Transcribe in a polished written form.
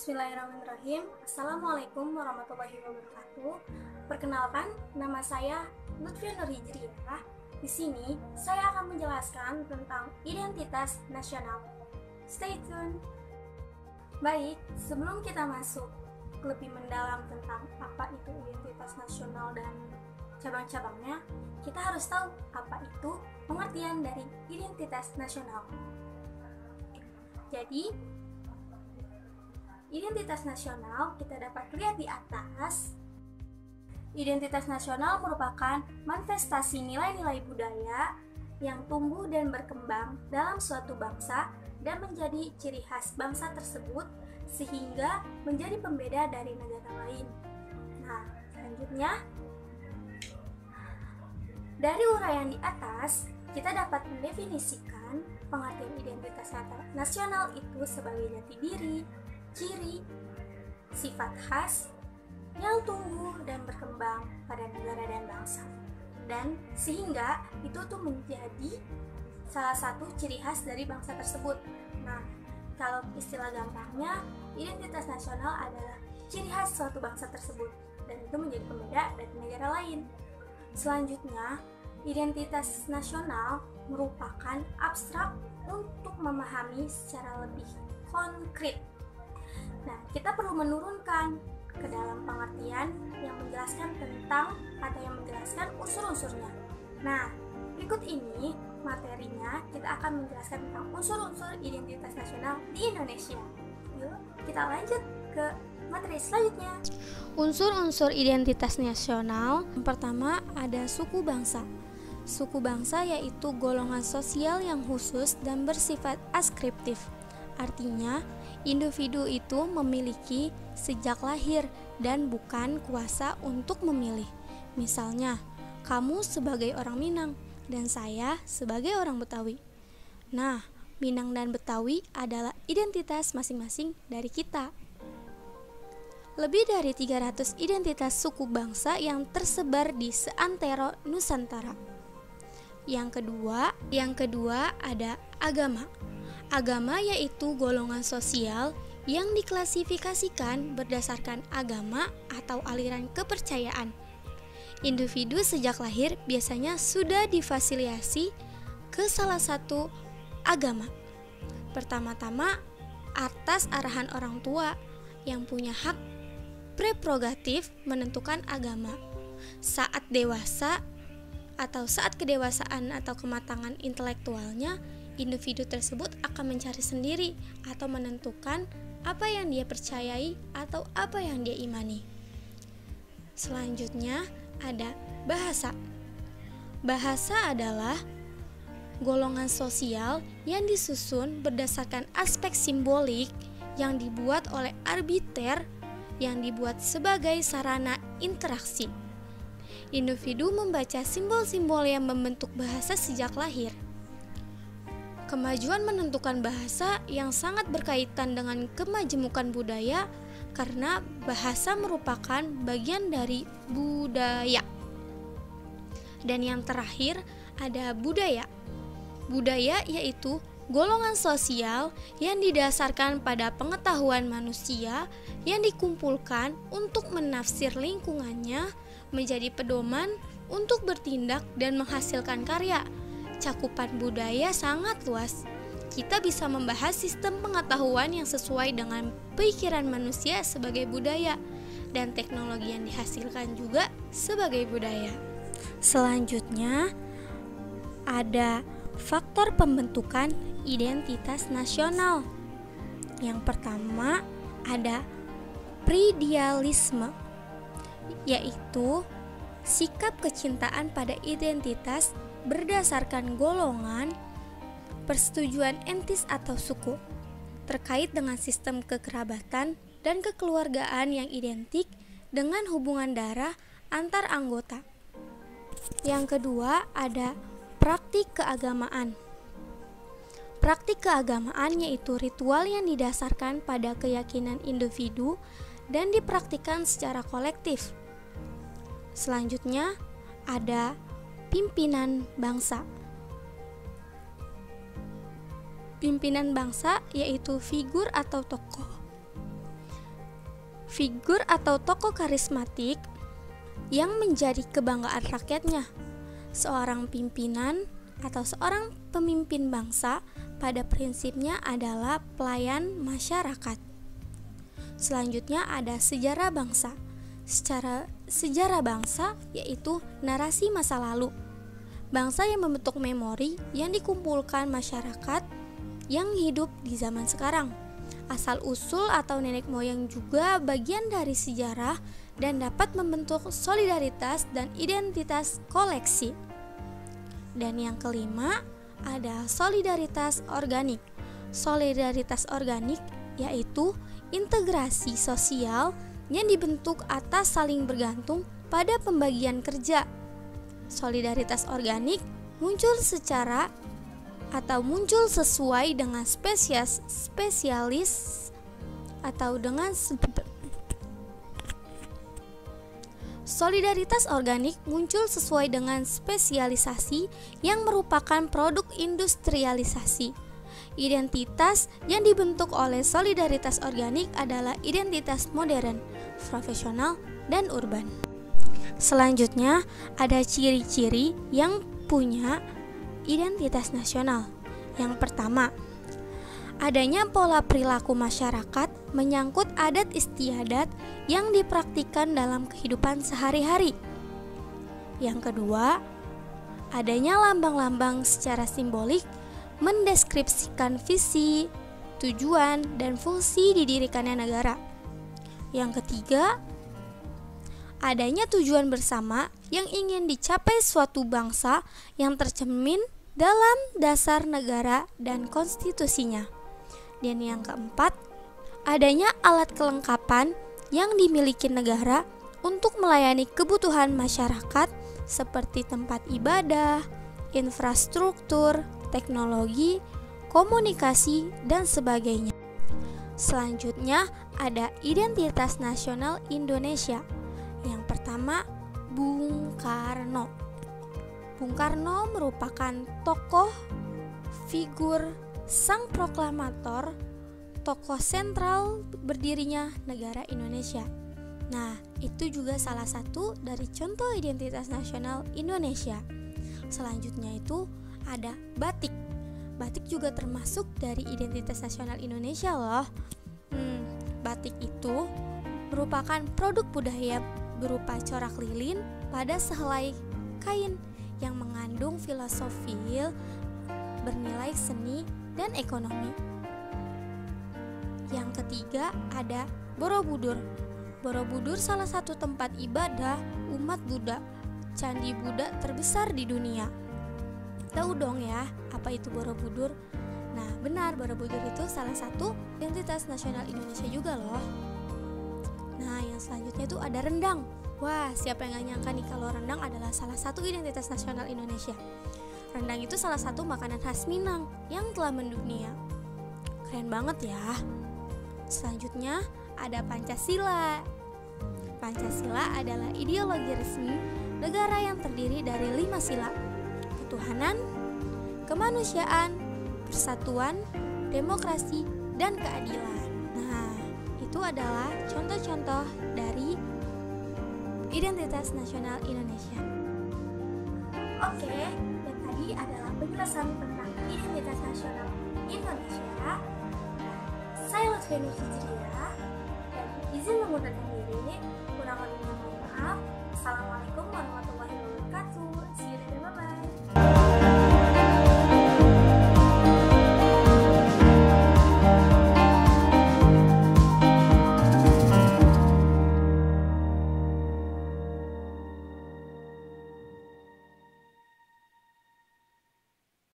Bismillahirrahmanirrahim. Assalamualaikum warahmatullahi wabarakatuh. Perkenalkan, nama saya Lutfia Nur Hijriyah. Di sini saya akan menjelaskan tentang identitas nasional. Stay tune. Baik, sebelum kita masuk lebih mendalam tentang apa itu identitas nasional dan cabang-cabangnya, kita harus tahu apa itu pengertian dari identitas nasional. Jadi, identitas nasional kita dapat lihat di atas. Identitas nasional merupakan manifestasi nilai-nilai budaya yang tumbuh dan berkembang dalam suatu bangsa dan menjadi ciri khas bangsa tersebut sehingga menjadi pembeda dari negara lain. Nah, selanjutnya dari uraian di atas, kita dapat mendefinisikan pengertian identitas nasional itu sebagai jati diri, ciri, sifat khas yang tumbuh dan berkembang pada negara dan bangsa, dan sehingga itu tuh menjadi salah satu ciri khas dari bangsa tersebut. Nah, kalau istilah gampangnya, identitas nasional adalah ciri khas suatu bangsa tersebut dan itu menjadi pembeda dari negara lain. Selanjutnya, identitas nasional merupakan abstrak untuk memahami secara lebih konkret. Nah, kita perlu menurunkan ke dalam pengertian yang menjelaskan tentang atau yang menjelaskan unsur-unsurnya. Nah, berikut ini materinya kita akan menjelaskan tentang unsur-unsur identitas nasional di Indonesia. Yuk, kita lanjut ke materi selanjutnya. Unsur-unsur identitas nasional, yang pertama ada suku bangsa. Suku bangsa yaitu golongan sosial yang khusus dan bersifat askriptif. Artinya, individu itu memiliki sejak lahir dan bukan kuasa untuk memilih. Misalnya, kamu sebagai orang Minang dan saya sebagai orang Betawi. Nah, Minang dan Betawi adalah identitas masing-masing dari kita. Lebih dari 300 identitas suku bangsa yang tersebar di seantero Nusantara. Yang kedua ada agama. Agama yaitu golongan sosial yang diklasifikasikan berdasarkan agama atau aliran kepercayaan. Individu sejak lahir biasanya sudah difasilitasi ke salah satu agama. Pertama-tama atas arahan orang tua yang punya hak prerogatif menentukan agama. Saat dewasa atau saat kedewasaan atau kematangan intelektualnya, individu tersebut akan mencari sendiri atau menentukan apa yang dia percayai atau apa yang dia imani. Selanjutnya ada bahasa. Bahasa adalah golongan sosial yang disusun berdasarkan aspek simbolik yang dibuat oleh arbiter yang dibuat sebagai sarana interaksi. Individu membaca simbol-simbol yang membentuk bahasa sejak lahir. Kemajuan menentukan bahasa yang sangat berkaitan dengan kemajemukan budaya karena bahasa merupakan bagian dari budaya. Dan yang terakhir ada budaya. Budaya yaitu golongan sosial yang didasarkan pada pengetahuan manusia yang dikumpulkan untuk menafsir lingkungannya menjadi pedoman untuk bertindak dan menghasilkan karya. Cakupan budaya sangat luas. Kita bisa membahas sistem pengetahuan yang sesuai dengan pikiran manusia sebagai budaya dan teknologi yang dihasilkan juga sebagai budaya. Selanjutnya ada faktor pembentukan identitas nasional. Yang pertama ada preidealisme, yaitu sikap kecintaan pada identitas berdasarkan golongan, persetujuan etnis atau suku, terkait dengan sistem kekerabatan dan kekeluargaan yang identik dengan hubungan darah antar anggota. Yang kedua ada praktik keagamaan. Praktik keagamaan yaitu ritual yang didasarkan pada keyakinan individu dan dipraktikkan secara kolektif. Selanjutnya ada pimpinan bangsa. Pimpinan bangsa yaitu figur atau tokoh figur atau tokoh karismatik yang menjadi kebanggaan rakyatnya. Seorang pimpinan atau seorang pemimpin bangsa pada prinsipnya adalah pelayan masyarakat. Selanjutnya ada sejarah bangsa. Sejarah bangsa yaitu narasi masa lalu. Bangsa yang membentuk memori yang dikumpulkan masyarakat yang hidup di zaman sekarang. Asal-usul atau nenek moyang juga bagian dari sejarah dan dapat membentuk solidaritas dan identitas koleksi. Dan yang kelima ada solidaritas organik. Solidaritas organik yaitu integrasi sosial yang dibentuk atas saling bergantung pada pembagian kerja. Solidaritas organik muncul sesuai dengan Solidaritas organik muncul sesuai dengan spesialisasi yang merupakan produk industrialisasi. Identitas yang dibentuk oleh solidaritas organik adalah identitas modern, profesional, dan urban. Selanjutnya, ada ciri-ciri yang punya identitas nasional. Yang pertama, adanya pola perilaku masyarakat menyangkut adat istiadat yang dipraktikkan dalam kehidupan sehari-hari. Yang kedua, adanya lambang-lambang secara simbolik mendeskripsikan visi, tujuan, dan fungsi didirikannya negara. Yang ketiga, adanya tujuan bersama yang ingin dicapai suatu bangsa yang tercermin dalam dasar negara dan konstitusinya. Dan yang keempat, adanya alat kelengkapan yang dimiliki negara untuk melayani kebutuhan masyarakat seperti tempat ibadah, infrastruktur, teknologi, komunikasi, dan sebagainya. Selanjutnya ada identitas nasional Indonesia. Yang pertama, Bung Karno. Bung Karno merupakan tokoh, figur, sang proklamator, tokoh sentral berdirinya negara Indonesia. Nah, itu juga salah satu dari contoh identitas nasional Indonesia. Selanjutnya itu ada batik. Batik juga termasuk dari identitas nasional Indonesia loh. Batik itu merupakan produk budaya berupa corak lilin pada sehelai kain yang mengandung filosofi bernilai seni dan ekonomi. Yang ketiga ada Borobudur. Borobudur salah satu tempat ibadah umat Buddha, candi Buddha terbesar di dunia. Tahu dong ya, apa itu Borobudur? Nah, benar, Borobudur itu salah satu identitas nasional Indonesia juga loh. Nah, yang selanjutnya itu ada rendang. Wah, siapa yang gak nyangka nih kalau rendang adalah salah satu identitas nasional Indonesia. Rendang itu salah satu makanan khas Minang yang telah mendunia. Keren banget ya. Selanjutnya ada Pancasila. Pancasila adalah ideologi resmi negara yang terdiri dari 5 sila: ketuhanan, kemanusiaan, persatuan, demokrasi, dan keadilan. Nah, itu adalah contoh-contoh dari identitas nasional Indonesia. Oke, dan tadi adalah penjelasan tentang identitas nasional Indonesia. Saya Lutfi Nurhijriah dan izin mengundurkan diri.